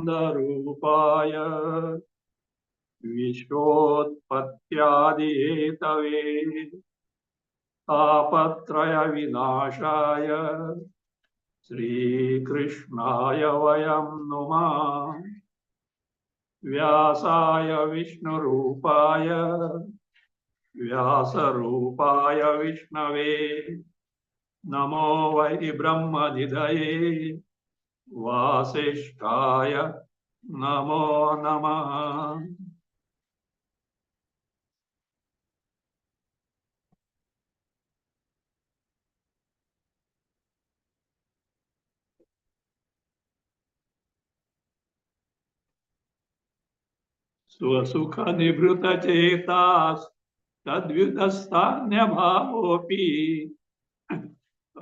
सच्चिदानंदरूपाय विश्वोत्पत्त्यादिहेतवे तापत्रय विनाशाय श्रीकृष्णाय वयं नुमः। व्यासाय विष्णुरूपाय व्यासरूपाय विष्णवे नमो वै ब्रह्मनिधये वासिष्ठाय नमो नमः। स्वसुख निभृत चेतास तद्विदस्तान्यभावोऽपि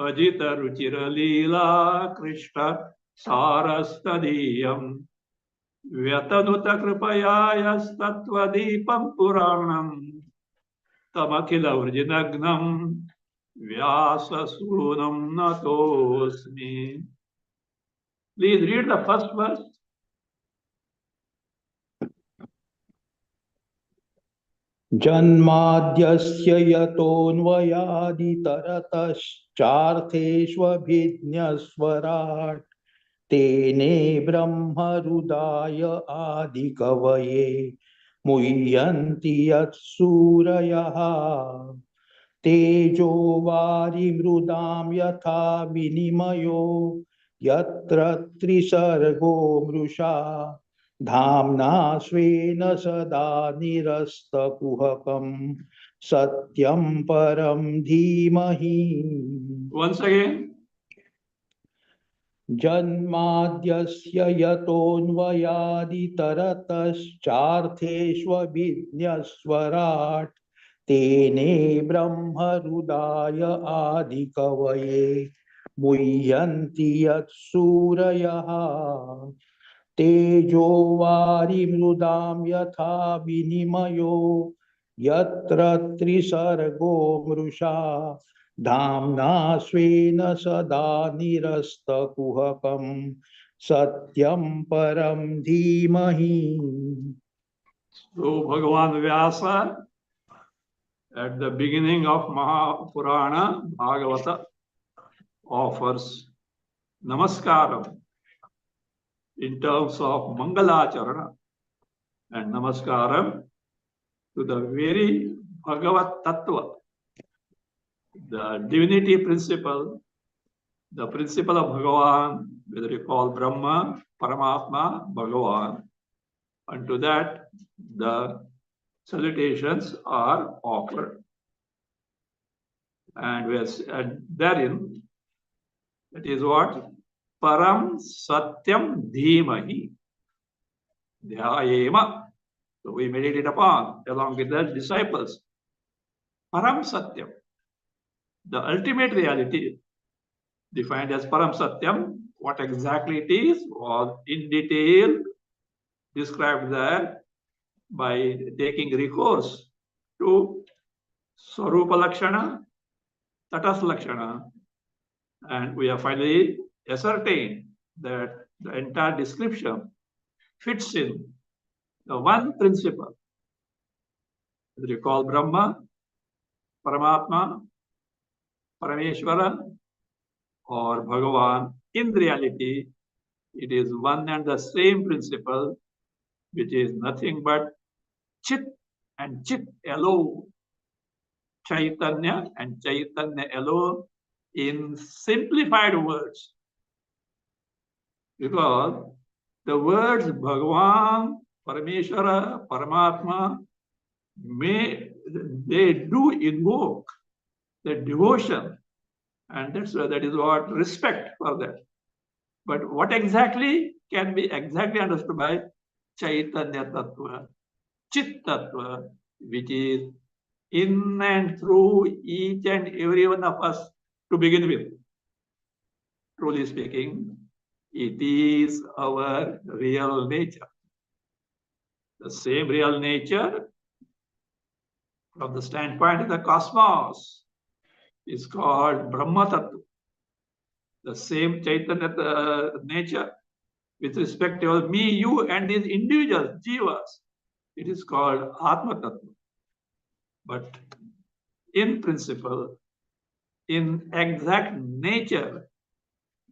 अजित रुचिर लीला कृष्ण सारस्तदीयम् व्यतनुत कृपया यस्तत्त्वदीपं पुराणम् तमखिल वृजिनग्नं व्याससूनं नतोऽस्मि। Please read the first verse. जन्माद्यस्य यतोऽन्वयादितरतश्चार्थेष्वभिज्ञस्वराट् तेने ब्रह्महृदाय आदिकवये मुह्यन्ति यत्सूरयः तेजो वारिमृदां यथा विनिमयो यत्र त्रिसर्गो मृषा धाम्ना स्वेन सदा निरस्तकुहकं सत्यं परं धीमहि। Once again. जन्माद्यस्य यतोऽन्वयादितरतश्चार्थेष्वभिज्ञस्वराट् तेने ब्रह्महृदाय आदिकवये मुह्यन्ति यत्सूरयः तेजो वारिमृदां यथा विनिमयो यत्र त्रिसर्गो मृषा धाम्ना स्वेन सदा निरस्तकुहकं सत्यं परं धीमहि। So Bhagavan Vyasa at the beginning of Mahapurana Bhagavata offers Namaskaram in terms of Mangalacharana and Namaskaram to the very Bhagavat Tattva, the divinity principle, the principle of Bhagavan, whether you call Brahma, Paramatma, Bhagavan, and to that the salutations are offered. And therein, it is what? Param Satyam Dhimahi Dhyayema. So we meditate upon along with the disciples. Param Satyam, the ultimate reality, defined as Param Satyam. What exactly it is was in detail described there by taking recourse to Swarupa Lakshana, Tatas Lakshana, and we have finally ascertained that the entire description fits in the one principle. Whether you call Brahma, Paramatma, Parameshwara, or Bhagavan, in reality, it is one and the same principle, which is nothing but Chit and Chit alone, Chaitanya and Chaitanya alone, in simplified words. Because the words Bhagavan, Parameshwara, Paramatma, they do invoke the devotion, and that is what respect for that. But what exactly can be exactly understood by Chaitanya Tattva, Chit Tattva, which is in and through each and every one of us to begin with. Truly speaking, it is our real nature. The same real nature from the standpoint of the cosmos is called Brahma Tattva. The same Chaitanya nature with respect to me, you, and these individuals, jivas, it is called Atma Tattva. But in principle, in exact nature,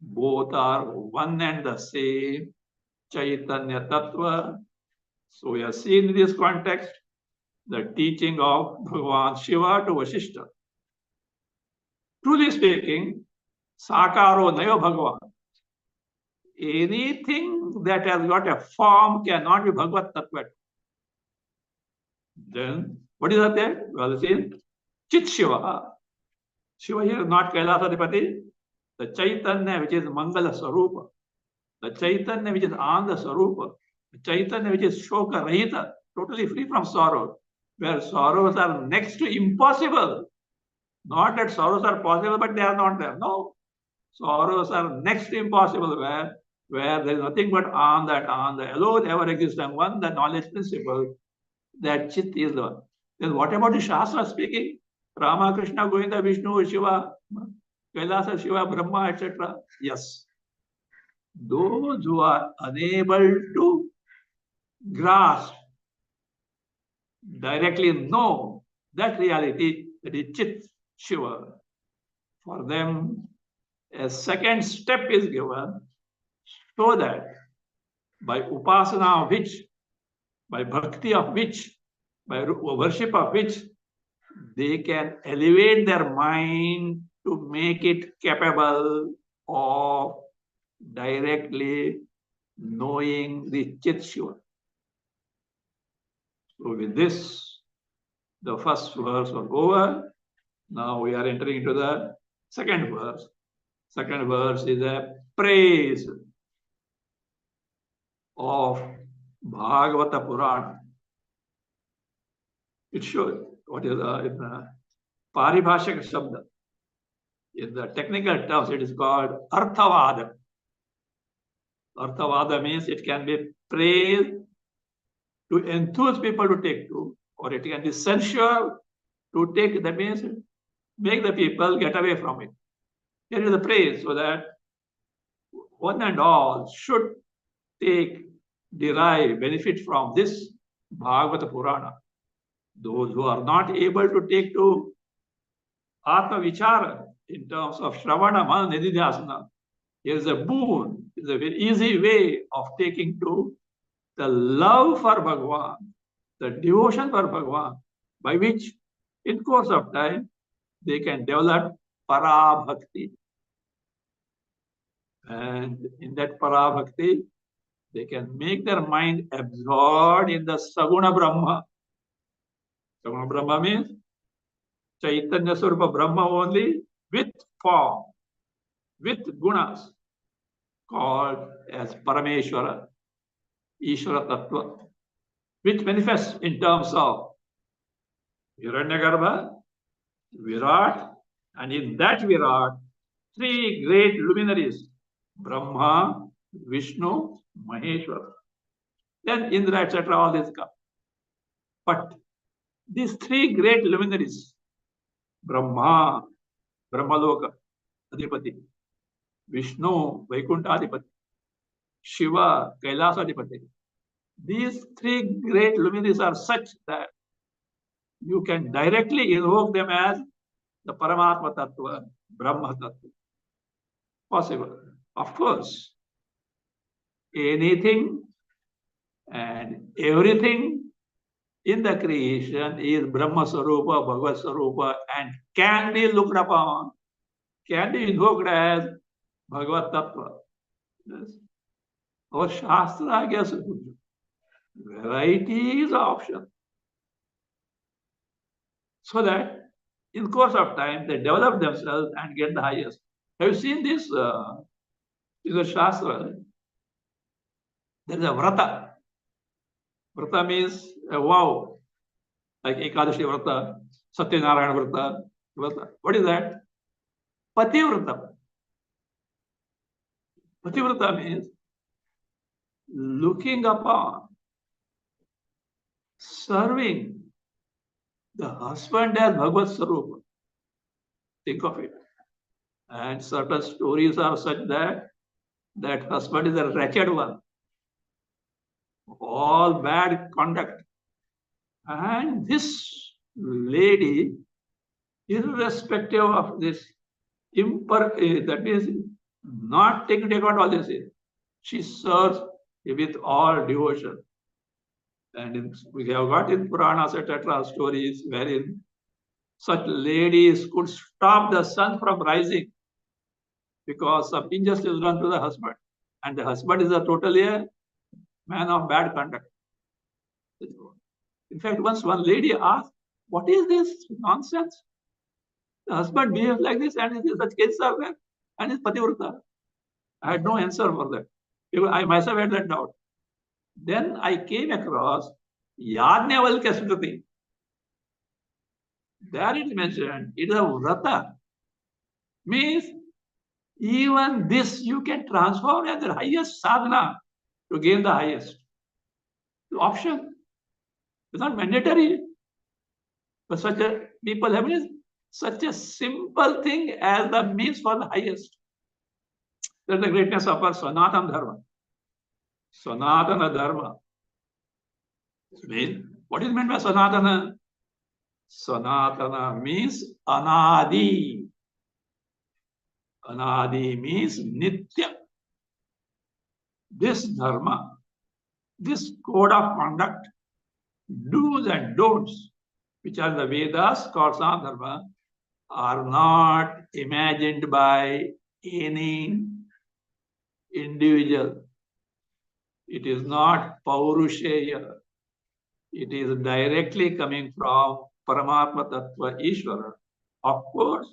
both are one and the same Chaitanya Tattva. So we have seen in this context the teaching of Bhagavan Shiva to Vasishtha. Truly speaking, Sakaro Nayo Bhagavan. Anything that has got a form cannot be Bhagavad Tattva. Then what is that there? Well, seen Chit Shiva. Shiva here is not Kailasadipati. The Chaitanya which is Mangala Sarupa. The Chaitanya which is Ananda Sarupa. The Chaitanya which is Shoka Rahita, totally free from sorrow. Where sorrows are next to impossible. Not that sorrows are possible, but they are not there. No. Sorrows are next to impossible where there is nothing but Ananda alone ever exists, and one, the knowledge principle, that Chit is the one. Then what about the Shastra speaking? Rama, Krishna, Govinda, Vishnu, Shiva, Kailasa, Shiva, Brahma, etc. Yes. Those who are unable to grasp, directly know that reality, that is Chit, Shiva, for them a second step is given so that by upasana of which, by bhakti of which, by worship of which, they can elevate their mind to make it capable of directly knowing the Chit Shiva. So with this, the first verse was over. Now we are entering into the second verse. Second verse is a praise of Bhagavata Purana. It shows what is in the Paribhashika Shabda. In the technical terms, it is called Arthavada. Arthavada means it can be praise to enthuse people to take to, or it can be censure to take. That means make the people get away from it. Here is the praise, so that one and all should derive benefit from this Bhagavata Purana. Those who are not able to take to Atma Vichara in terms of Shravana, Mana, Nididhyasana, here is a boon, is a very easy way of taking to the love for Bhagavan, the devotion for Bhagavan, by which in course of time they can develop Parabhakti. And in that Parabhakti, they can make their mind absorbed in the Saguna Brahma. Saguna Brahma means Chaitanya Swarupa Brahma only with form, with gunas, called as Parameshwara, Ishvara Tattva, which manifests in terms of Hiranyagarbha, Virat, and in that Virat, three great luminaries, Brahma, Vishnu, Maheshwara. Then Indra, etc., all this come. But these three great luminaries, Brahma, Brahmaloka, Adipati, Vishnu, Vaikuntha Adipati, Shiva, Kailasa Adipati. These three great luminaries are such that you can directly invoke them as the Paramatma Tattva, Brahma Tattva. Possible. Of course, anything and everything in the creation is Brahma Sarupa, Bhagavad Sarupa, and can be looked upon, can be invoked as Bhagavad Tattva. Yes. Our Shastra, I guess, Variety is the option. So that in course of time, they develop themselves and get the highest. Have you seen this? Is a Shastra. There is a Vrata. Vrata means a vow, like Ekadashi Vrata, Satyanarayana Vrata. Vrata. What is that? Pativrata. Pativrata means looking upon, serving the husband as Bhagavad Sarupa. Think of it. And certain stories are such that that husband is a wretched one, all bad conduct. And this lady, irrespective of this that means not taking into account all this, she serves with all devotion. And we have got in Puranas, etc., stories wherein such ladies could stop the sun from rising because some injustice done to the husband. And the husband is a totally a man of bad conduct. In fact, once one lady asked, "What is this nonsense? The husband behaves like this, and such cases are there, and it's pativrata." I had no answer for that. I myself had that doubt. Then I came across Yajnavalkya Smriti. There it is mentioned, it is a vrata. Means even this you can transform as the highest sadhana to gain the highest. The option. It's not mandatory. But such a people have such a simple thing as the means for the highest. That's the greatness of our Sanatana Dharma. Sanatana Dharma. What is meant by Sanatana? Sanatana means Anadi. Anadi means Nitya. This Dharma, this code of conduct, do's and don'ts, which are the Vedas called Sanatana, are not imagined by any individual. It is not Paurusheya. It is directly coming from Paramatma Tattva Ishvara. Of course,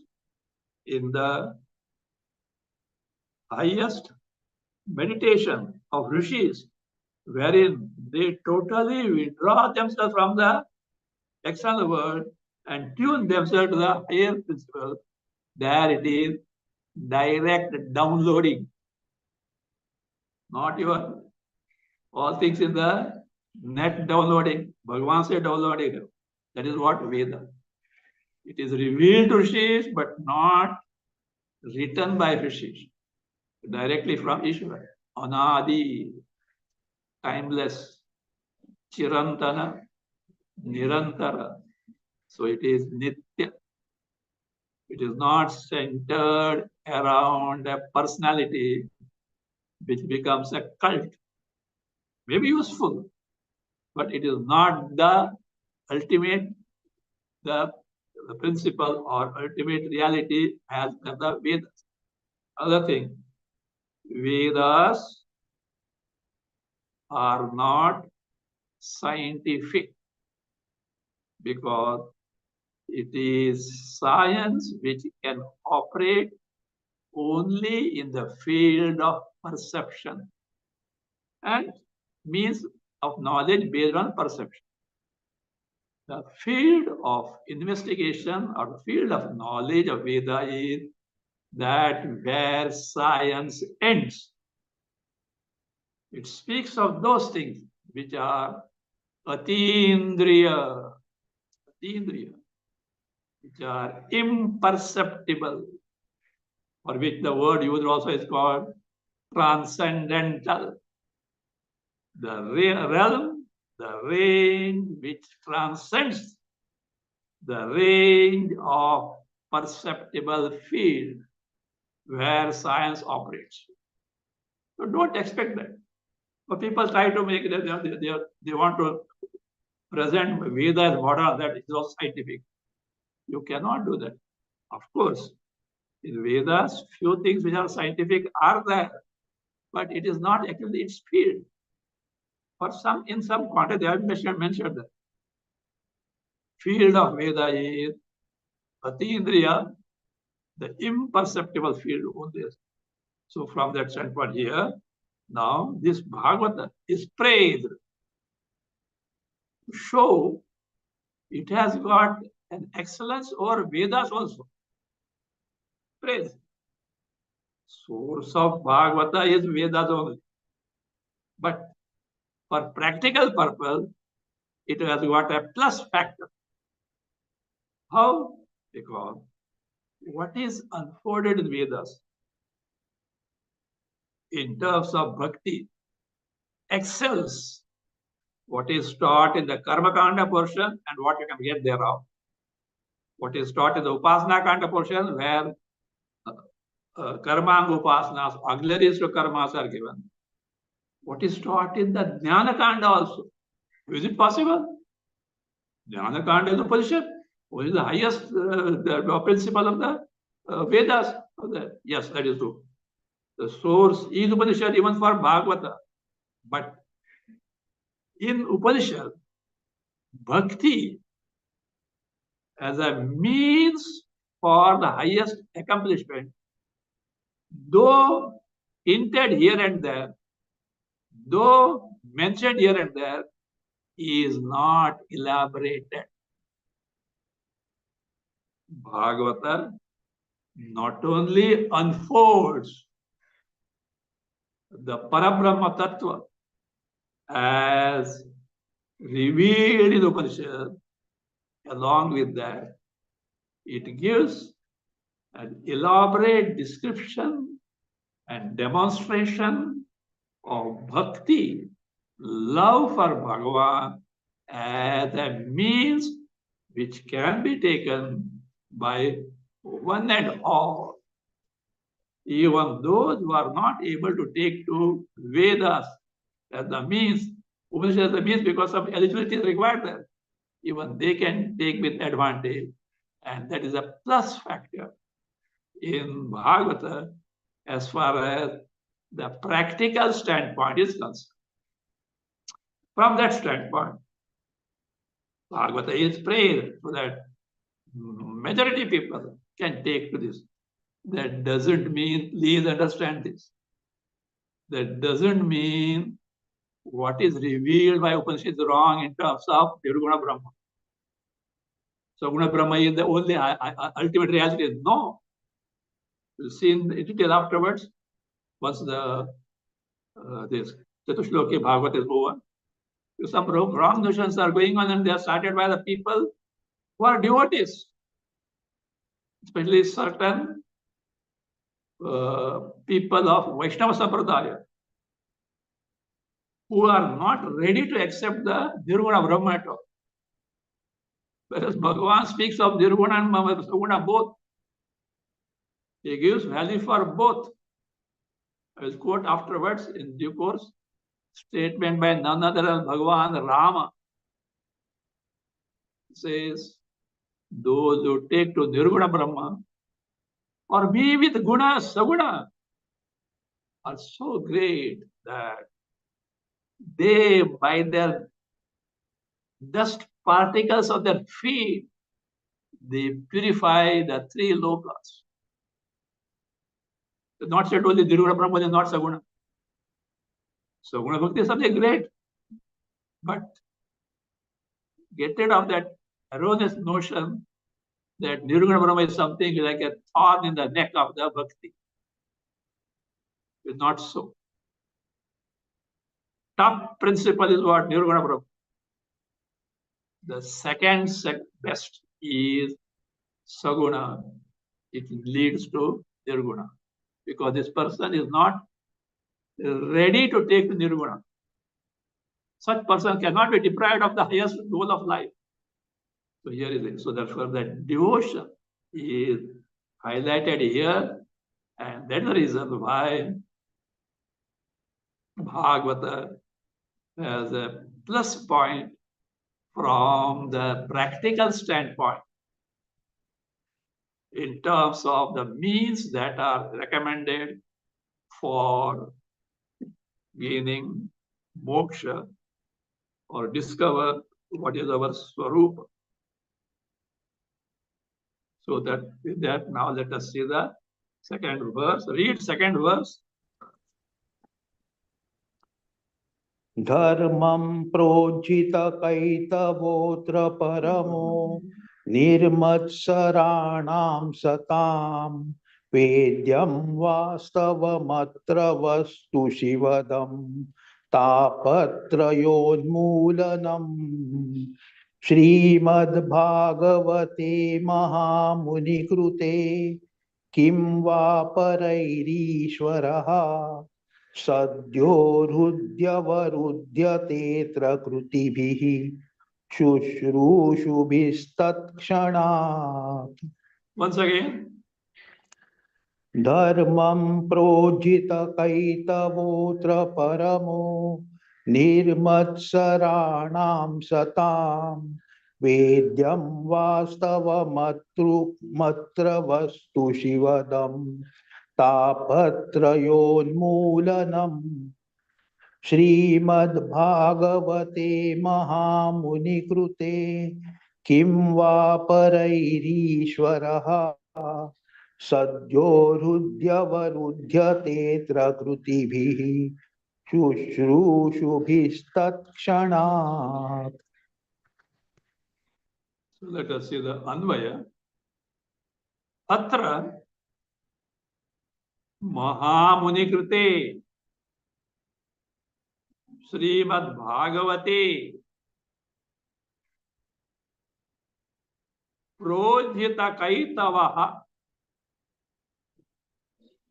in the highest meditation of rishis, wherein they totally withdraw themselves from the external world and tune themselves to the higher principle, there it is direct downloading. Not your all things in the net downloading. Bhagavan said downloading. That is what Veda. It is revealed to rishis, but not written by rishis. Directly from Ishvara. Anadi, timeless, Chirantana, Nirantara. So it is Nitya. It is not centered around a personality which becomes a cult. Maybe useful, but it is not the ultimate, the principle or ultimate reality as the Vedas. Other thing, Vedas are not scientific because it is science which can operate only in the field of perception and means of knowledge based on perception. The field of investigation or the field of knowledge of Veda is that where science ends. It speaks of those things which are atindriya, which are imperceptible, for which the word used also is called transcendental. The realm, the range which transcends the range of perceptible field where science operates. So don't expect that. But people try to make it, they want to present Veda as modern, that is all scientific. You cannot do that. Of course, in Vedas, few things which are scientific are there, but it is not actually its field. in some context, they have mentioned that field of Veda is Atindriya, the imperceptible field only. So from that standpoint here, now this Bhagavata is praised to show it has got an excellence over Vedas also. Praise. Source of Bhagavata is Vedas only. But for practical purpose, it has got a plus factor. How? Because what is unfolded in Vedas in terms of bhakti excels what is taught in the Karma Kanda portion and what you can get thereof. What is taught in the Upasana Kanda portion, where Karma and Upasanas, auxiliaries to Karmas are given. What is taught in the Jnana Kanda also. Is it possible? Jnana Kanda is Upanishad. What is the highest the principle of the Vedas? Yes, that is true. The source is Upanishad even for Bhagavata. But in Upanishad, bhakti as a means for the highest accomplishment, though hinted here and there, though mentioned here and there, is not elaborated. Bhagavata not only unfolds the Parabrahma Tattva as revealed in the Upanishad, along with that, it gives an elaborate description and demonstration of bhakti, love for Bhagavan, as a means which can be taken by one and all. Even those who are not able to take to Vedas as the means, Upanishad as the means because of eligibility is required there, even they can take with advantage. And that is a plus factor in Bhagavata as far as the practical standpoint is concerned. From that standpoint, Bhagavata is praised so that majority people can take to this. That doesn't mean, please understand this. That doesn't mean what is revealed by Upanishad is wrong in terms of Nirguna Brahma. So Guna Brahma is the only ultimate reality. No. We'll see in detail afterwards, once the this Chatusshloki Bhagavatam is over. Some wrong notions are going on, and they are started by the people who are devotees, especially certain people of Vaishnava Sampradaya, who are not ready to accept the Nirguna Brahma at all. Whereas Bhagavan speaks of Nirguna and Saguna both. He gives value for both. I will quote afterwards in due course statement by none other than Bhagavan Rama. He says, those who take to Nirguna Brahma or be with Guna, Saguna are so great that they, by their dust particles of their feet, they purify the three lokas. Not said only Nirguna Brahma is not Saguna. Saguna Bhakti is something great. But get rid of that erroneous notion that Nirguna Brahma is something like a thorn in the neck of the Bhakti. It's not so. Top principle is what? Nirguna Brahma. The second best is Saguna. It leads to Nirguna. Because this person is not ready to take Nirguna. Such person cannot be deprived of the highest goal of life. So here is it. So therefore that devotion is highlighted here, and that's the reason why Bhagavata has a plus point from the practical standpoint in terms of the means that are recommended for gaining moksha or discover what is our Swarupa. So that with that, now let us see the second verse. Read second verse. Dharmam projita kaitavotra paramo nirmatsaranam satam vedyam vastavamatra vastu shivadam tapatrayonmulanam Srimad Bhagavate Mahamuni Krute Kim va parairishvaraha Sadyo hrudyavarudyate krutibihi Shushrushubistakshanat Once again. Dharmam projita kaitavotra paramo Nirmatsaranam satam Vedyam vastavamatra vastu shivadam Tapatrayonmulanam Srimad Bhagavate Mahamuni Krute Kim va parairishvaraha Sadyo hrudyavarudyate krutibihi Shushrushubistakshanat. So let us see the Anvaya. Atra Mahamuni Krute Srimad Bhagavate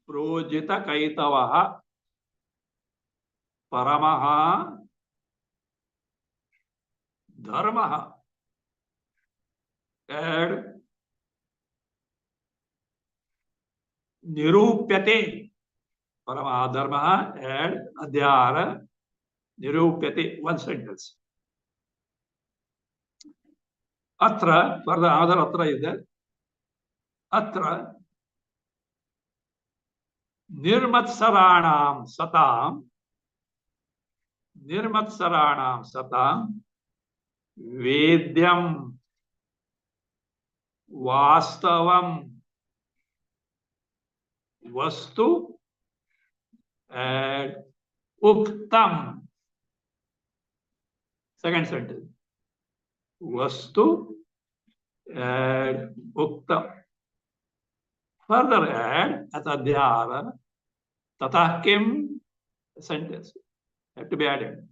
Projita Kaitavaha Paramaha Dharmaha. Add Nirupyate. Paramaha Dharmaha. Add Adhyara Nirupyate. One sentence. Atra, for the other Atra is there. Atra Nirmatsaranam Satam Vedyam Vastavam Vastu and Uktam. Second sentence. Vastu and Uktam. Further add Atadhyara Tatah Kim sentence. Have to be added.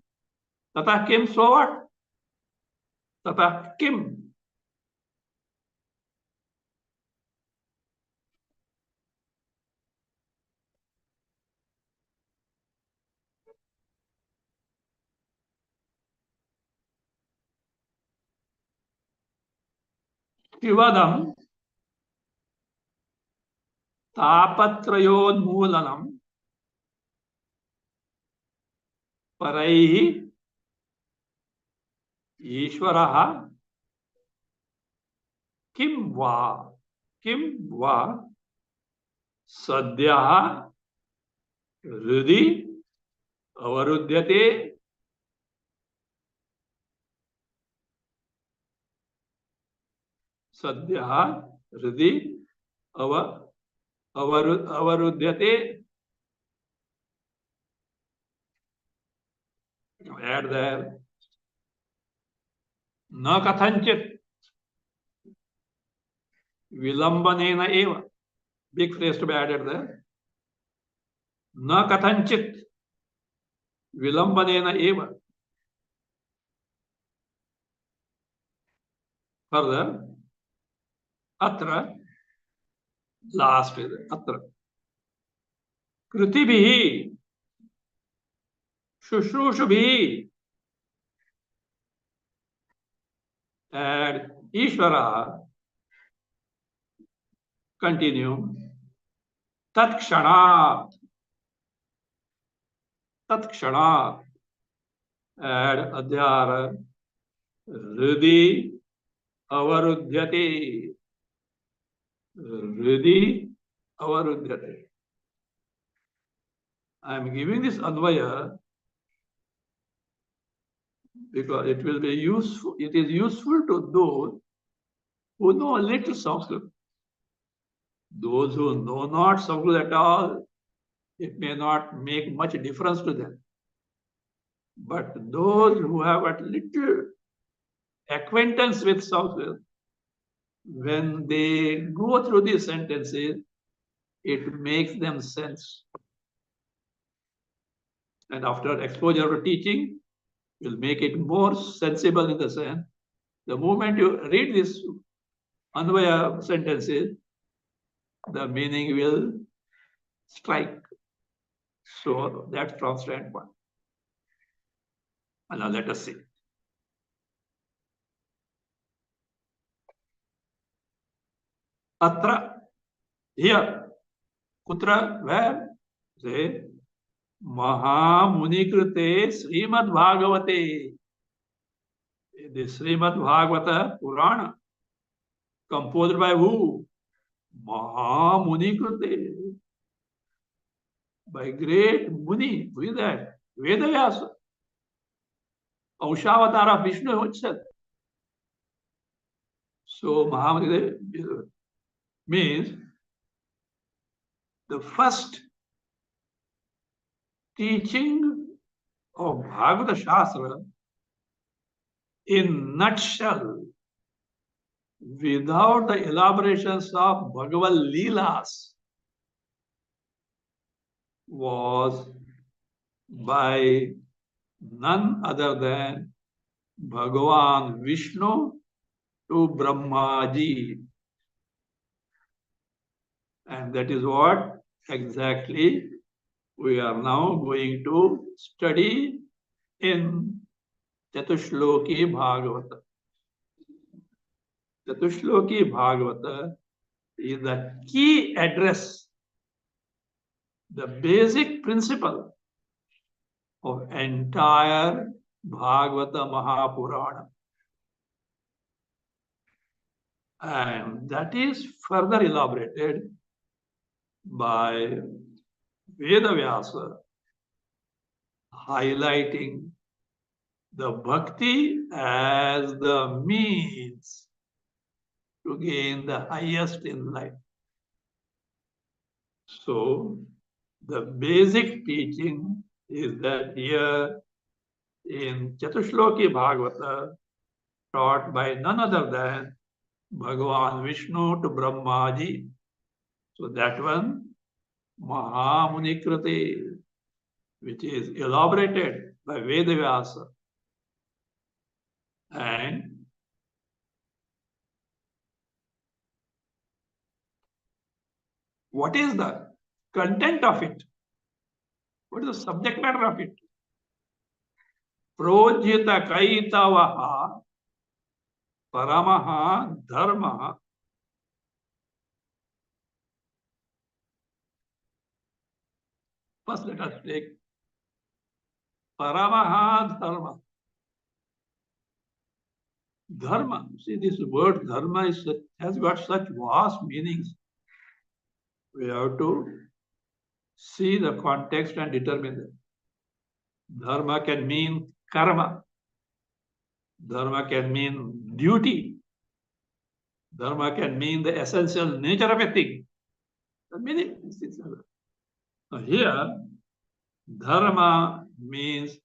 Tatah Kim, so what? Tatah Kim. Shivadam Tapatrayonmulanam Paraihi Ishvaraha Kim va Sadhyaha Hridi Avarudyate Sadhyaha Hridi Avarudyate. Add there. Na kathanchit Vilambanena eva. Big phrase to be added there. Na kathanchit Vilambanena eva. Further, Atra, last is Atra. Krutibhihi Shushrushabhihi. Add Ishvara. Continue. Tatkshana. Add Adhyara. Hridi Avarudyate. I am giving this Advaya because it will be useful. It is useful to those who know a little Sanskrit. Those who know not Sanskrit at all, it may not make much difference to them. But those who have a little acquaintance with Sanskrit, when they go through these sentences, it makes them sense. And after exposure to teaching, will make it more sensible in the sense. The moment you read these Anvaya sentences, the meaning will strike. So that's from standpoint. And now let us see. Atra, here, kutra, where? Say, Mahamunikrite Srimad Bhagavate. The Srimad Bhagavata Purana, composed by who? Mahamunikrite. By great Muni. Who is that? Vedavyasa. Aushavatar of Vishnu itself. So Mahamunikrite means the first teaching of Bhagavata Shastra in nutshell, without the elaborations of Bhagavad Leelas, was by none other than Bhagavan Vishnu to Brahmaji. And that is what exactly we are now going to study in Chatusshloki Bhagavata. Chatusshloki Bhagavata is the key address, the basic principle of entire Bhagavata Mahapurana. And that is further elaborated by Vedavyasa, highlighting the bhakti as the means to gain the highest in life. So, the basic teaching is that here in Chatusshloki Bhagavata, taught by none other than Bhagavan Vishnu to Brahmaji. So that one, Mahamunikriti, which is elaborated by Vedavyasa. And what is the content of it? What is the subject matter of it? Projita kaitavaha paramaha dharma. First let us take paramaha dharma. Dharma, see this word dharma has got such vast meanings. We have to see the context and determine it. Dharma can mean karma. Dharma can mean duty. Dharma can mean the essential nature of a thing. The meaning is here, dharma means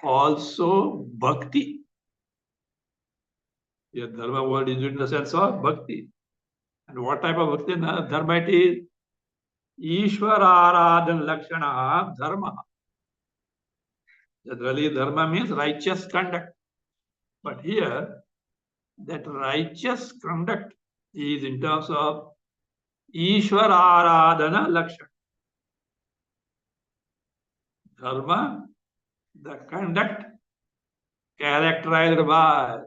also bhakti. Here, dharma word is in the sense of bhakti. And what type of bhakti? Dharma it is Ishwararadhan Lakshana Dharma. Generally, dharma means righteous conduct. But here, that righteous conduct is in terms of Ishwararadhana Lakshana. Dharma, the conduct characterized by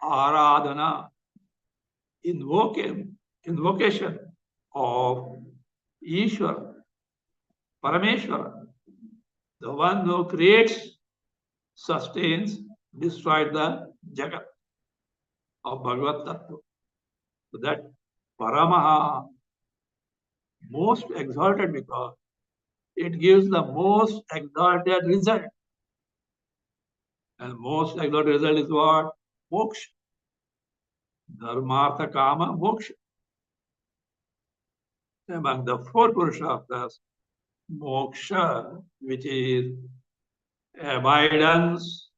Aradhana, invocation of Ishvara, Parameshwara, the one who creates, sustains, destroys the Jagat of Bhagavad Tattva. So that Paramaha, most exalted because it gives the most exalted result. And most exact result is what? Moksha. Dharmartha kama moksha. Among the four Purusharthas, moksha, which is abidance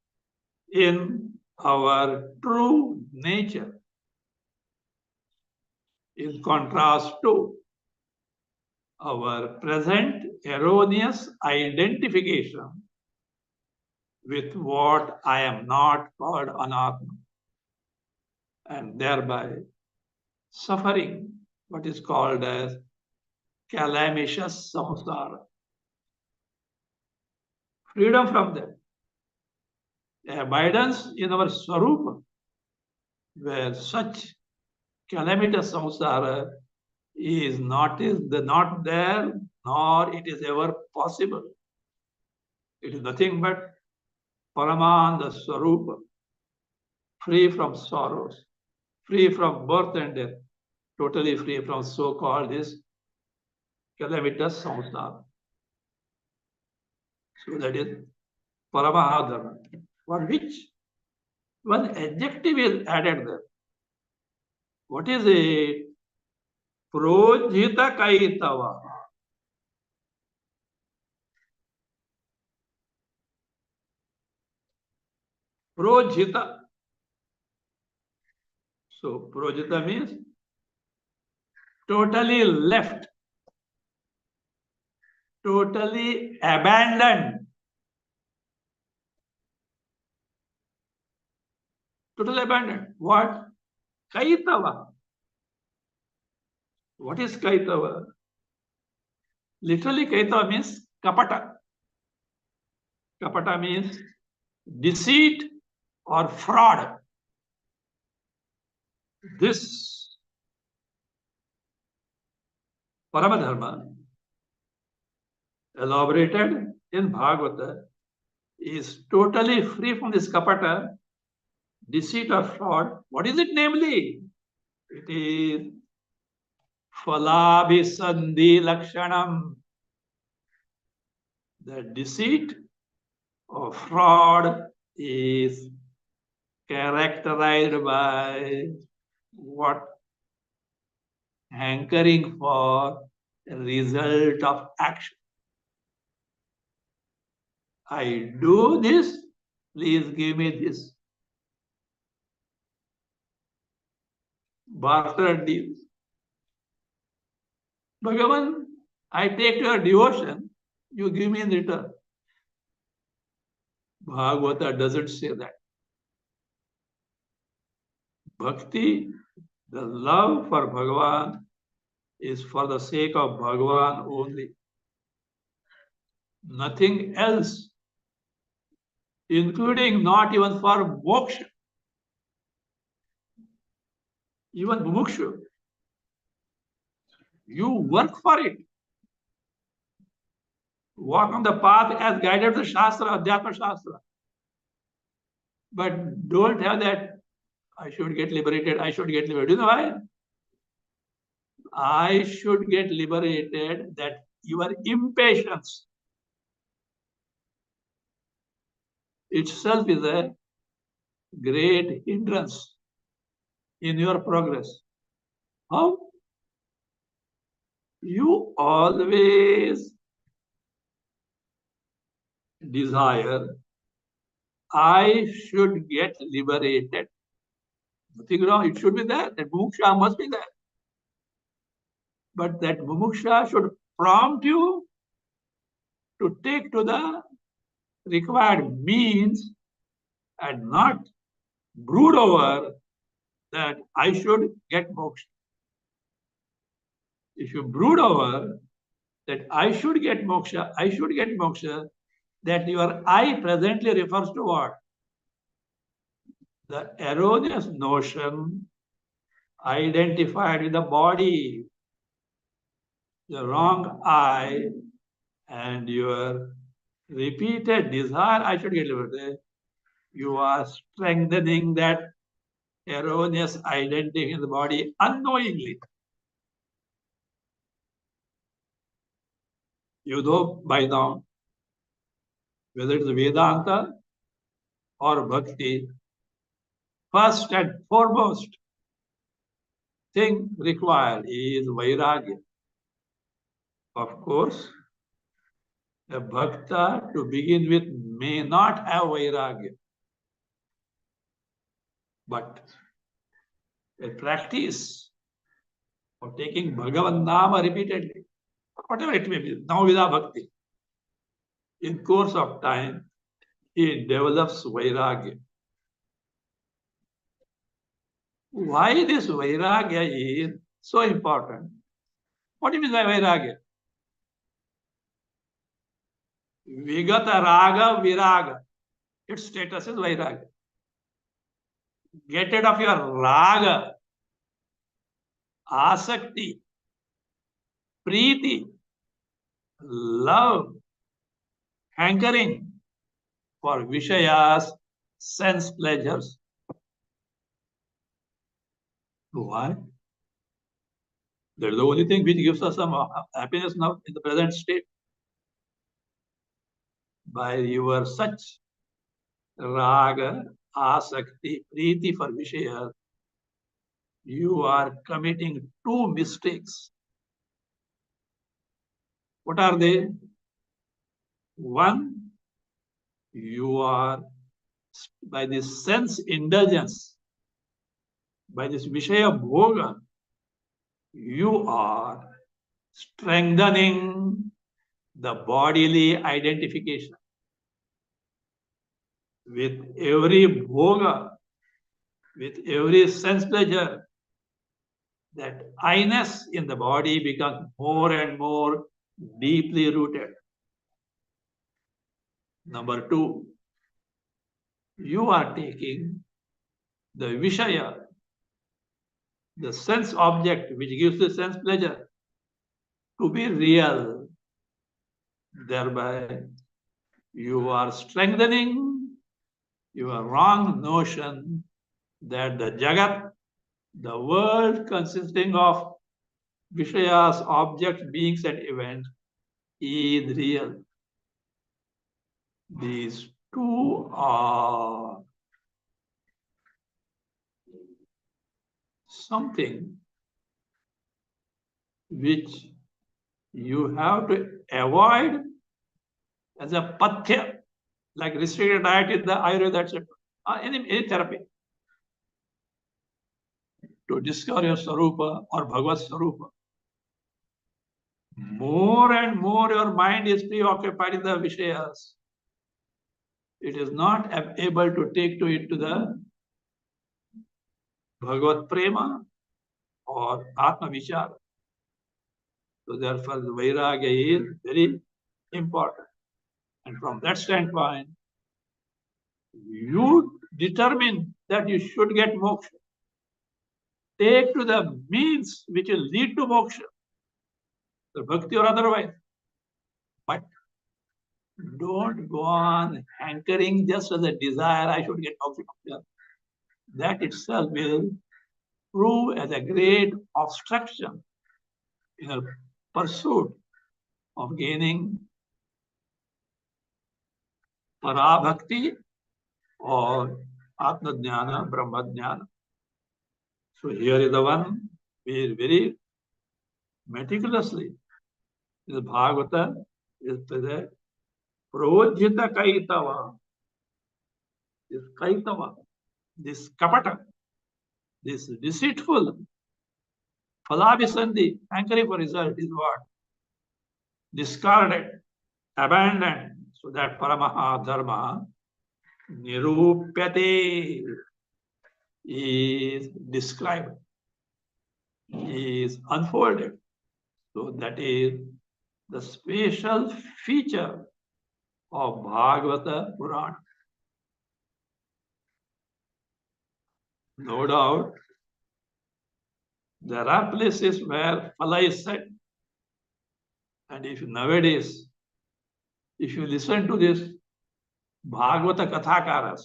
in our true nature, in contrast to our present erroneous identification with what I am not called anatma, and thereby suffering what is called as calamitous samsara. Freedom from that. Abidance in our swarupa, where such calamitous samsara is not there, nor it is ever possible. It is nothing but Paramanda Swarupa, free from sorrows, free from birth and death, totally free from so-called this calamitous samsara. So that is Paramahadharma, for which one adjective is added there. What is it? Projita kaitava. Projita. So projita means totally left, totally abandoned. Totally abandoned. What? Kaitava. What is kaitava? Literally, kaitava means kapata. Kapata means deceit or fraud. This Paramadharma, elaborated in Bhagavata, is totally free from this kapata, deceit or fraud. What is it namely? It is Falabhisandhi Lakshanam. The deceit or fraud is characterized by what? Hankering for a result of action. I do this, please give me this. Barter deals. Bhagavan, I take your devotion, you give me in return. Bhagavata doesn't say that. Bhakti, the love for Bhagavan, is for the sake of Bhagavan only. Nothing else, including not even for moksha, even mumukshu. You work for it. Walk on the path as guided the Shastra, Adhyatma Shastra. But don't have that, I should get liberated, I should get liberated. You know why? I should get liberated, that your impatience itself is a great hindrance in your progress. How? You always desire, I should get liberated. Nothing wrong, it should be there. That mumuksha must be there. But that mumuksha should prompt you to take to the required means and not brood over that I should get moksha. If you brood over that I should get moksha, that your I presently refers to what? The erroneous notion identified with the body, the wrong I, and your repeated desire, I should get liberated. You are strengthening that erroneous identity in the body unknowingly. You know by now, whether it's Vedanta or bhakti, first and foremost thing required is vairagya. Of course, a bhakta to begin with may not have vairagya, but a practice of taking Bhagavan Nama repeatedly, whatever it may be, Navavida Bhakti, in course of time, he develops vairagya. Why this vairagya is so important? What do you mean by vairagya? Vigata raga viraga. Its status is vairagya. Get rid of your raga, asakti, preeti, love, hankering for vishayas, sense pleasures. Why? That's the only thing which gives us some happiness now in the present state. By your such raga, asakti, preeti for vishayas, you are committing two mistakes. What are they? One, you are, by this sense indulgence, by this Vishaya Bhoga, you are strengthening the bodily identification. With every Bhoga, with every sense pleasure, that I-ness in the body becomes more and more deeply rooted. Number two, you are taking the Vishaya, the sense object which gives the sense pleasure, to be real. Thereby, you are strengthening your wrong notion that the Jagat, the world consisting of Vishayas, objects, beings, and events, is real. These two are something which you have to avoid as a pathya, like restricted diet in the Ayurveda, etc. Any therapy. To discover your Sarupa or Bhagavad Sarupa. More and more your mind is preoccupied in the Vishayas. It is not able to take to it to the Bhagavad Prema or Atma Vichara. So therefore, the Vairagya is very important. And from that standpoint, you determine that you should get moksha. Take to the means which will lead to moksha, the bhakti or otherwise. But don't go on hankering just as a desire, I should get moksha. That itself will prove as a great obstruction in a pursuit of gaining parabhakti or Atma Jnana, Brahma Jnana. So here is the one very meticulously. The Bhagavata is present. Projita Kaitava. This Kaitava, this Kapata, this deceitful Phalabhisandhi, hankering for result is what? Discarded, abandoned, so that Paramaha Dharma Nirupyate is described, is unfolded. So that is the special feature of Bhagavata Purana. No doubt, there are places where Phala is said. And if nowadays, if you listen to this Bhagavata Kathakaras,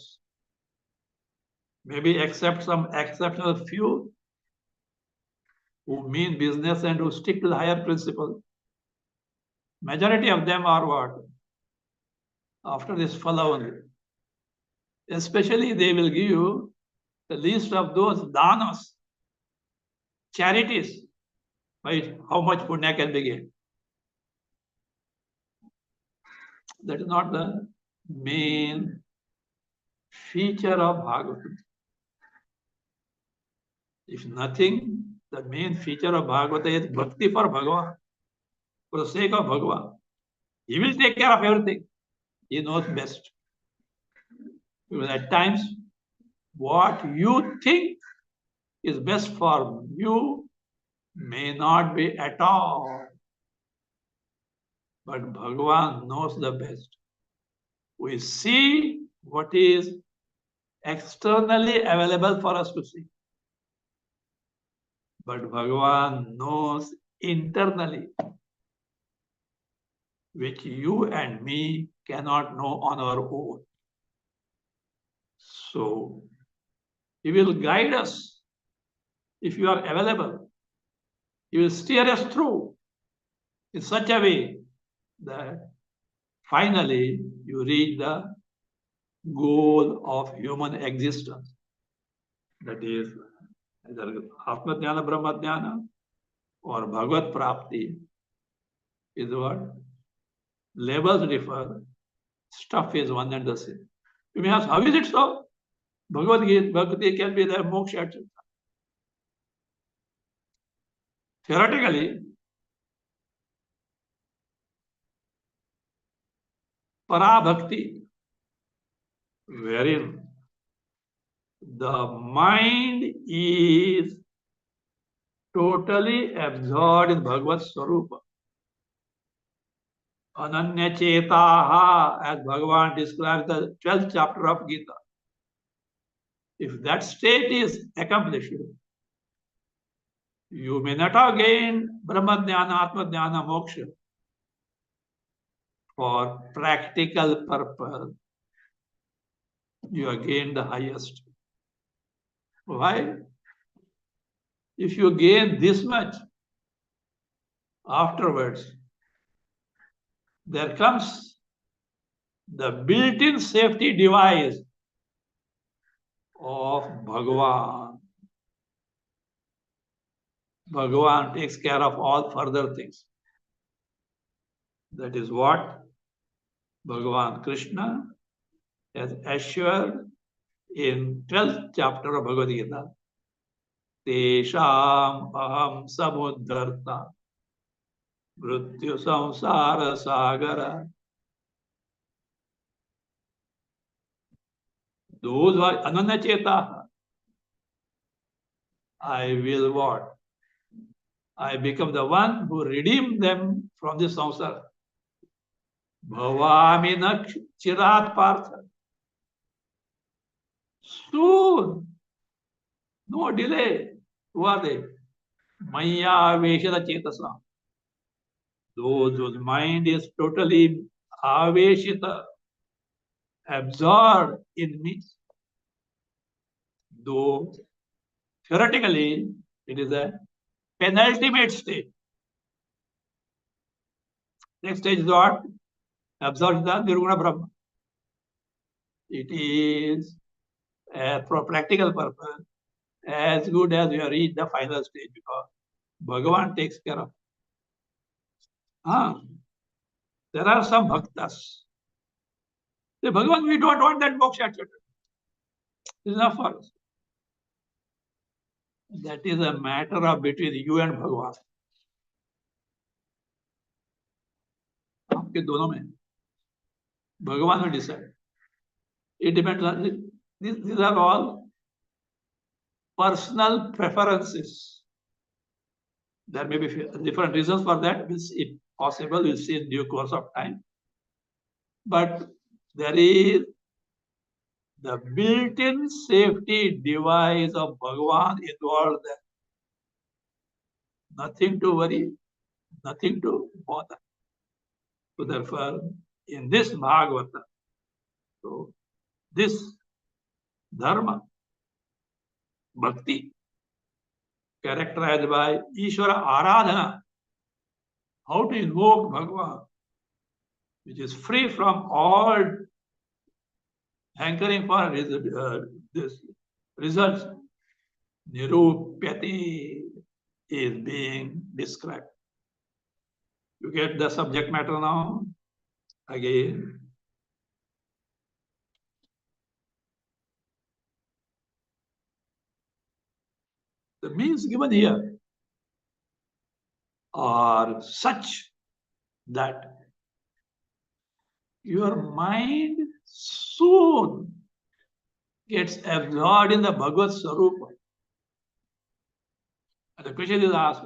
maybe except some exceptional few who mean business and who stick to the higher principle, majority of them are what? After this Phala only. Especially they will give you the list of those danas, charities, by how much punya can be gained. That is not the main feature of Bhagavatam. If nothing, the main feature of Bhagavata is bhakti for Bhagavan, for the sake of Bhagavan. He will take care of everything. He knows best. Because at times, what you think is best for you may not be at all. But Bhagavan knows the best. We see what is externally available for us to see. But Bhagavan knows internally, which you and me cannot know on our own. So, He will guide us if you are available. He will steer us through in such a way that finally you reach the goal of human existence. That is either Atma Jnana, Brahma Jnana, or Bhagavad Prapti is what? Levels differ, stuff is one and the same. You may ask, how is it so? Bhagavad Gita, Bhakti can be there, moksha, etc. Theoretically, Parabhakti, wherein the mind is totally absorbed in Bhagavad Swarupa. Ananya Chetaha, as Bhagavan describes the 12th chapter of Gita. If that state is accomplished, you may not have gained Brahma Jnana, Atma Jnana, Moksha. For practical purpose, you have gained the highest. Why? If you gain this much, afterwards, there comes the built-in safety device of Bhagavan. Bhagavan takes care of all further things. That is what Bhagavan Krishna has assured in 12th chapter of Bhagavad Gita. Tesham aham samudharta mrityu samsara sagara. Those who are ananyacheta, I will what? I become the one who redeem them from this samsara. Bhavamina chirat partha. Soon, no delay. Who are they? Maya veshada chetasa. Those whose mind is totally aveshita, absorbed in me. Though theoretically it is a penultimate state. Next stage is what? Absorbed the Nirguna Brahma. It is, for practical purpose, as good as you have reached the final stage because Bhagavan takes care of. There are some bhaktas. Say, Bhagavan, we don't want that moksha, etc. It's enough for us. That is a matter of between you and Bhagavan. आपके दोनों में भगवान will decide. It depends on these are all personal preferences. There may be different reasons for that. We'll see, if possible, we'll see in due course of time. But there is the built-in safety device of Bhagavan involved there. Nothing to worry, nothing to bother. So therefore, in this Bhagavata, so this dharma, bhakti, characterized by Ishvara Aradhana, how to invoke Bhagavan, which is free from all hankering for this results. Nirupyati is being described. You get the subject matter now? Again. The means given here are such that your mind soon gets absorbed in the Bhagavad Swarupa. And the question is asked,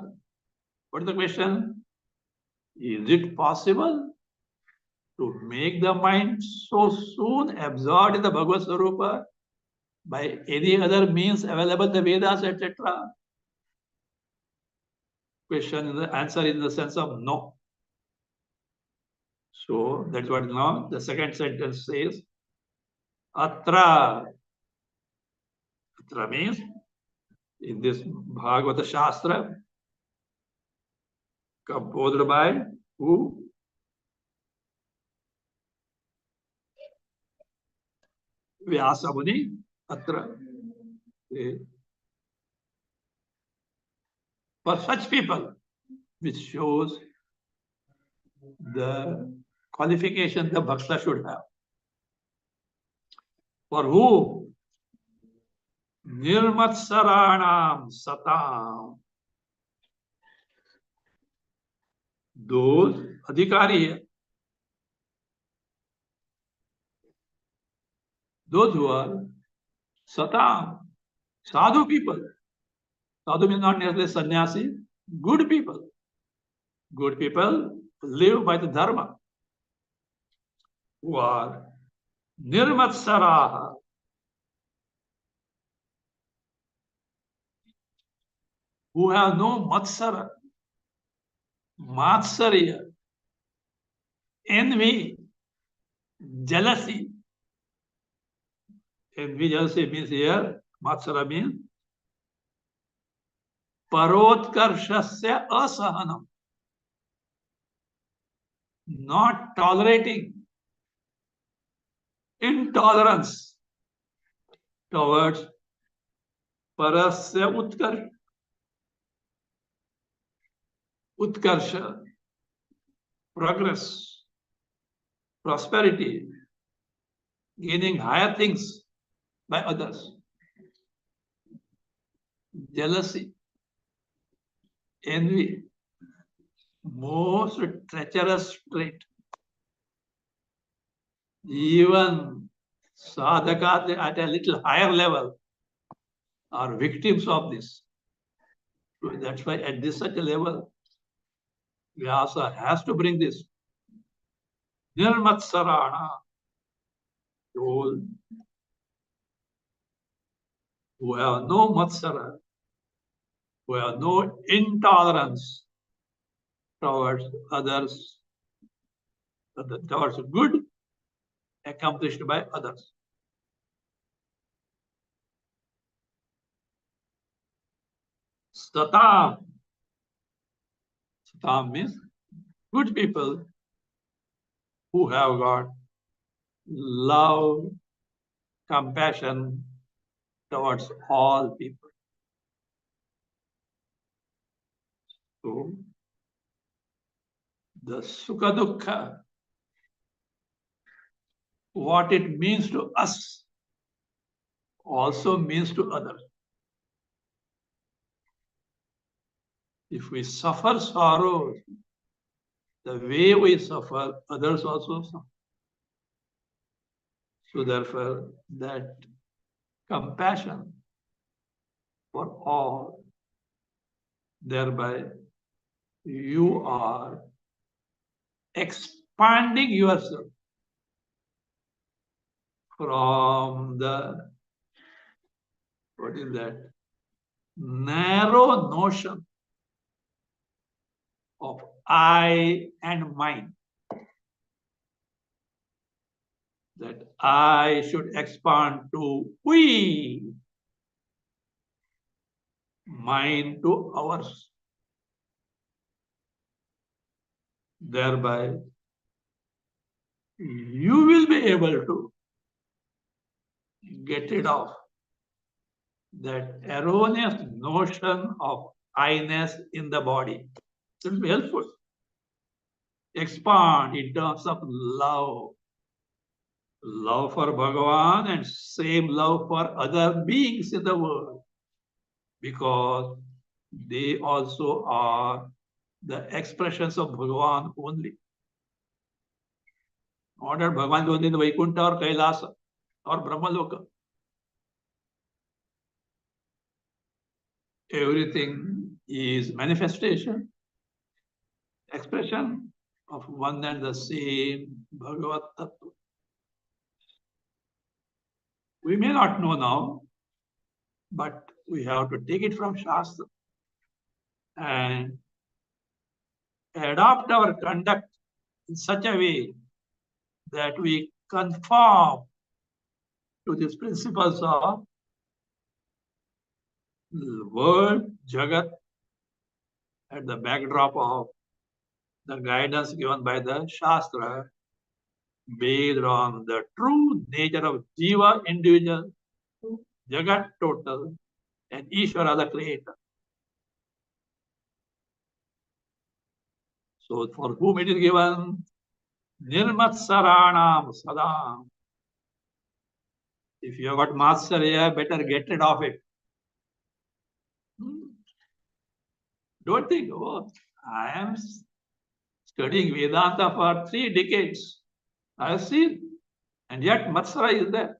what is the question? Is it possible to make the mind so soon absorbed in the Bhagavad Swarupa by any other means available, the Vedas, etc.? Question, the answer is in the sense of no. So that's what now the second sentence says. Atra. Atra means in this Bhagavata Shastra, composed by who? Vyasa Muni. Atra. For such people, which shows the qualification the bhakta should have. For who? Nirmatsaranam satam. Those adhikari, those who are satam, sadhu people. Sadhu means not necessarily sannyasi, good people. Good people live by the dharma. Who are nirmatsaraha. Who have no matsara, matsarya, envy, jealousy. Envy, jealousy means here, matsara means parotkarshasya asahanam. Not tolerating, intolerance towards parasya utkarsha, progress, prosperity, gaining higher things by others. Jealousy, envy, most treacherous trait. Even sadhakas at a little higher level are victims of this. So that's why at this such a level, Vyasa has to bring this. Nirmatsarana, those who have no matsara, who have no intolerance towards others, towards good accomplished by others. Satam. Satam means good people who have got love, compassion towards all people. So, the Sukha Dukkha, what it means to us, also means to others. If we suffer sorrow, the way we suffer, others also suffer. So therefore, that compassion for all, thereby you are expanding yourself from the, what is that, narrow notion of I and mine. That I should expand to we, mine to ours. Thereby, you will be able to get rid of that erroneous notion of I-ness in the body. It will be helpful. Expand in terms of love. Love for Bhagavan and same love for other beings in the world. Because they also are the expressions of Bhagavan only. Not that Bhagavan is only in the Vaikuntha or Kailasa or Brahmaloka. Everything is manifestation, expression of one and the same Bhagavat Tattva. We may not know now, but we have to take it from Shastra and adopt our conduct in such a way that we conform to these principles of world, Jagat, at the backdrop of the guidance given by the Shastra, based on the true nature of Jiva, individual, Jagat, total, and Ishvara, the creator. So, for whom it is given, Nirmatsaranam Sadam. If you have got Matsarya, better get rid of it. Don't think, oh, I am studying Vedanta for 3 decades. I have seen, and yet Matsara is there.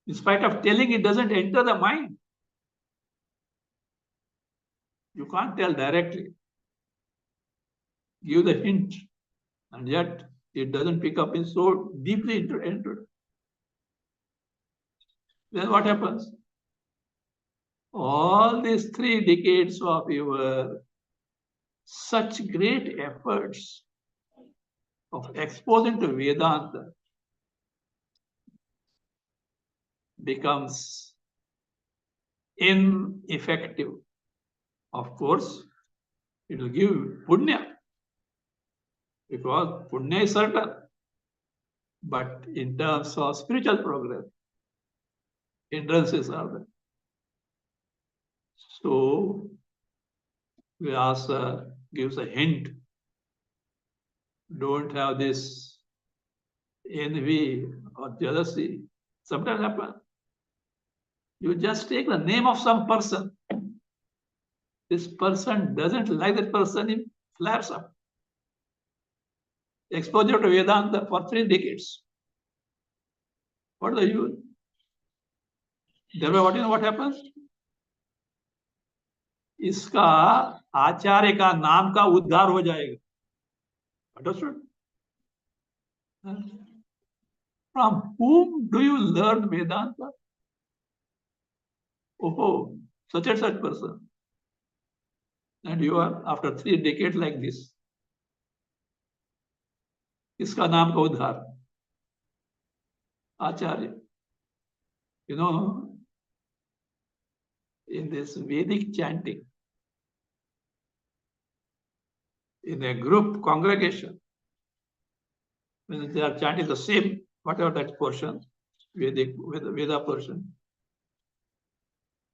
In spite of telling, it doesn't enter the mind. You can't tell directly. Give the hint, and yet it doesn't pick up. It's so deeply entered. Then what happens? All these 3 decades of your such great efforts of exposing to Vedanta becomes ineffective. Of course, it will give punya, because punya is certain. But in terms of spiritual progress, hindrances are there. So, Vyasa gives a hint. Don't have this envy or jealousy. Sometimes happens. You just take the name of some person. This person doesn't like that person, he flares up. Exposure to Vedanta for 3 decades. What are the use? Thereby, what happens? इसका आचार्य का नाम का उद्धार हो जाएगा. Understood? From whom do you learn Vedanta? Oh, such and such person. And you are after 3 decades like this. इसका नाम का उद्धार. Acharya. You know, in this Vedic chanting, in a group congregation, when they are chanting the same, whatever that portion, Vedic, Veda portion,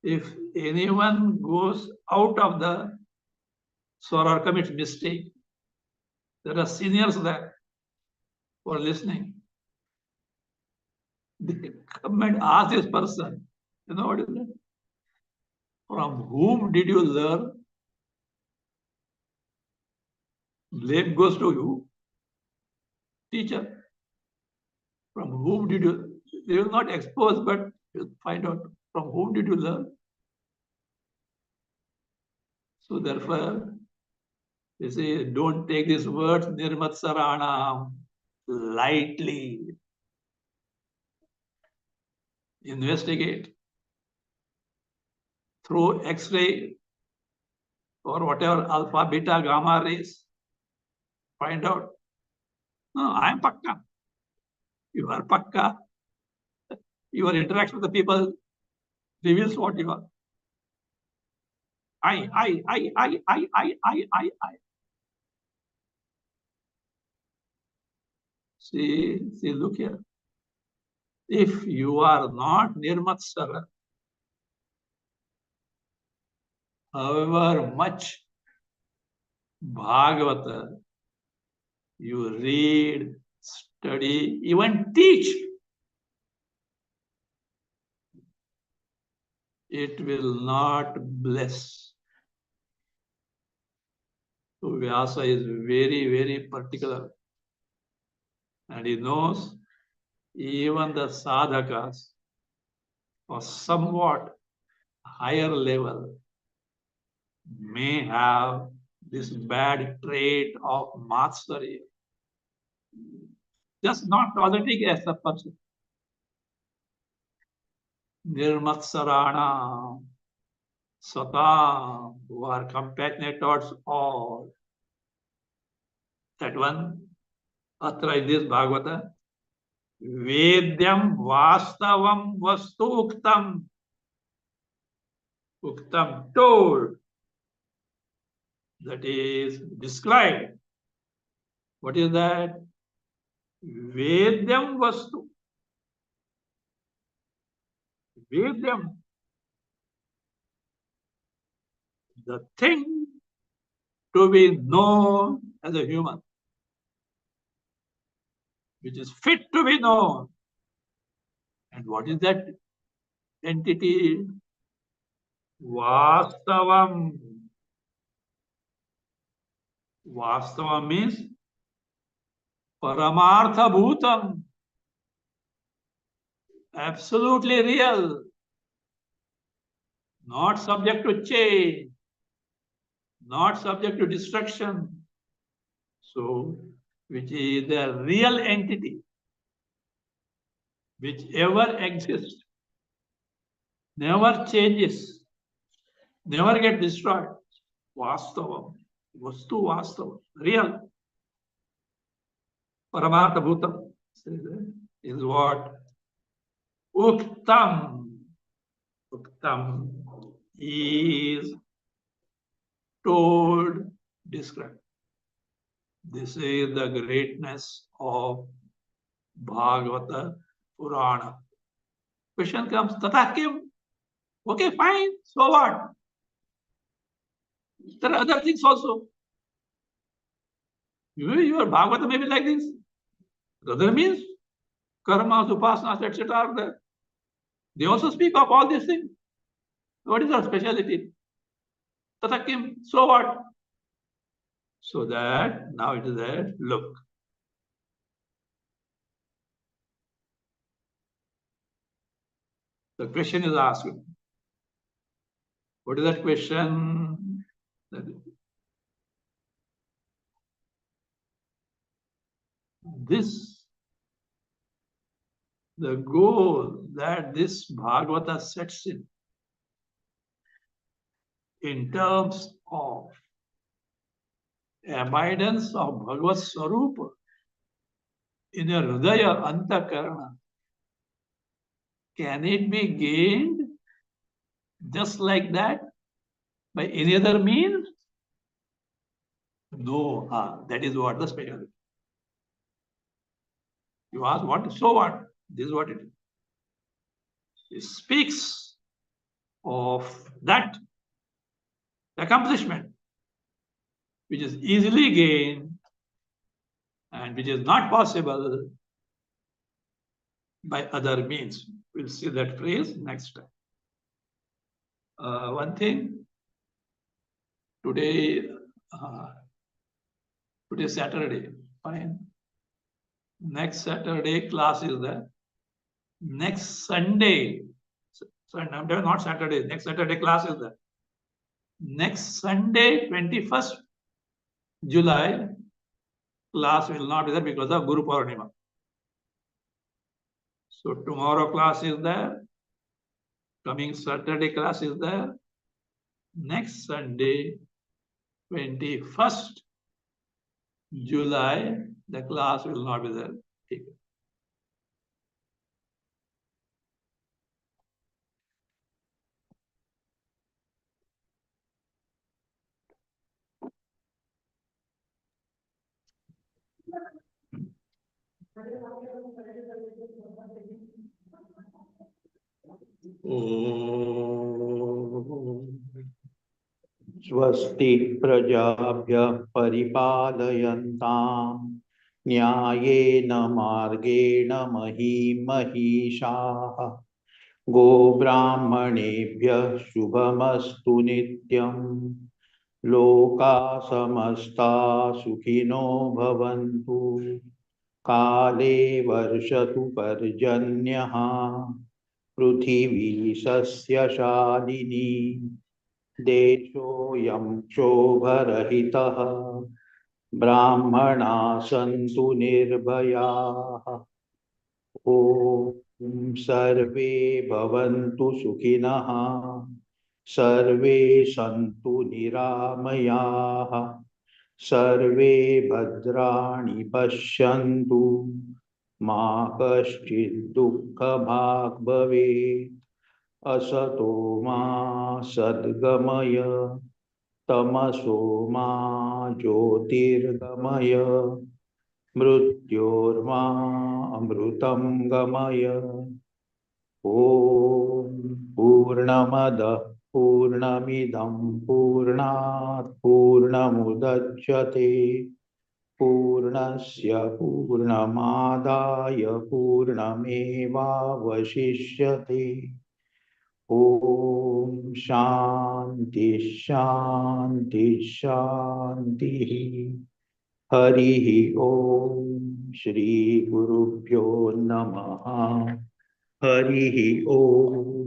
if anyone goes out of the swara or commits mistake, there are seniors there who are listening. They come and ask this person, you know what is that? From whom did you learn? Blame goes to you, teacher. From whom did you? They will not expose, but you'll find out from whom did you learn. So therefore, they say, don't take these words nirmatsarana lightly. Investigate. Through X-ray or whatever alpha, beta, gamma rays. Find out. No, I am Pakka. You are Pakka. Your interaction with the people reveals what you are. I. See, look here. If you are not Nirmatsara, however much Bhagavata you read, study, even teach, it will not bless. So Vyasa is very, very particular. And he knows even the sadhakas of somewhat higher level may have this bad trait of matsarya. Just not tolerating as a person. Nirmatsarana, Sata, who are compassionate towards all. That one, Atra in this Bhagavata, Vedyam Vastavam Vastu Uktam. Uktam told. That is described. What is that? Vedyam Vastu. Vedyam. The thing to be known as a human, which is fit to be known. And what is that entity? Vastavam. Vastavam means Paramartha Bhutam. Absolutely real. Not subject to change. Not subject to destruction. So, which is the real entity, which ever exists, never changes, never get destroyed. Vastavam, Vastu Vastavam, real. Paramartha Bhutam is what? Uktam. Uktam is told, described. This is the greatness of Bhagavata Purana. Question comes, Tata Kim? Okay, fine. So what? There are other things also. Your Bhagavata may be like this. The other means karmas, upasanas, etc. are there. They also speak of all these things. What is our speciality? Tata Kim? So what? So that now it is there. Look. The question is asked. What is that question? This, the goal that this Bhagavata sets in terms of abidance of Bhagavad Swarupa in your Hridaya Antakarana, can it be gained just like that by any other means? No, that is what the speciality. You ask what? So what? This is what it is. It speaks of that accomplishment which is easily gained and which is not possible by other means. We'll see that phrase next time. One thing, today, today Saturday, fine. Next Saturday class is there. Next Sunday, not Saturday, next Saturday class is there. Next Sunday, 21st July, class will not be there because of Guru Purnima. So tomorrow class is there. Coming Saturday class is there. Next Sunday, 21st July, the class will not be there. स्वस्ति प्रजाभ्यः परिपालयन्ताम् न्यायेन मार्गेण महीं महिषाः गोब्राह्मणेभ्यः शुभमस्तु नित्यम् लोकाः समस्ताः सुखिनो भवन्तु काले वर्षतु पर्जन्यः पृथिवी सस्यशालिनी देशोऽयं क्षोभरहितः ब्राह्मणाः सन्तु निर्भयाः ॐ सर्वे भवन्तु सुखिनः सर्वे सन्तु निरामयाः सर्वे भद्राणि पश्यन्तु मा कश्चित् दुःखभाग् भवेत् असतो मा सद्गमय तमसो मा ज्योतिर्गमय मृत्योर्मा अमृतं गमय ॐ पूर्णमदः पूर्णमिदं पूर्णात् पूर्णमुदच्यते पूर्णस्य पूर्णमादाय पूर्णमेवावशिष्यते ॐ शान्ति शान्ति शान्तिः हरिः ॐ श्री गुरुभ्यो नमः हरिः ॐ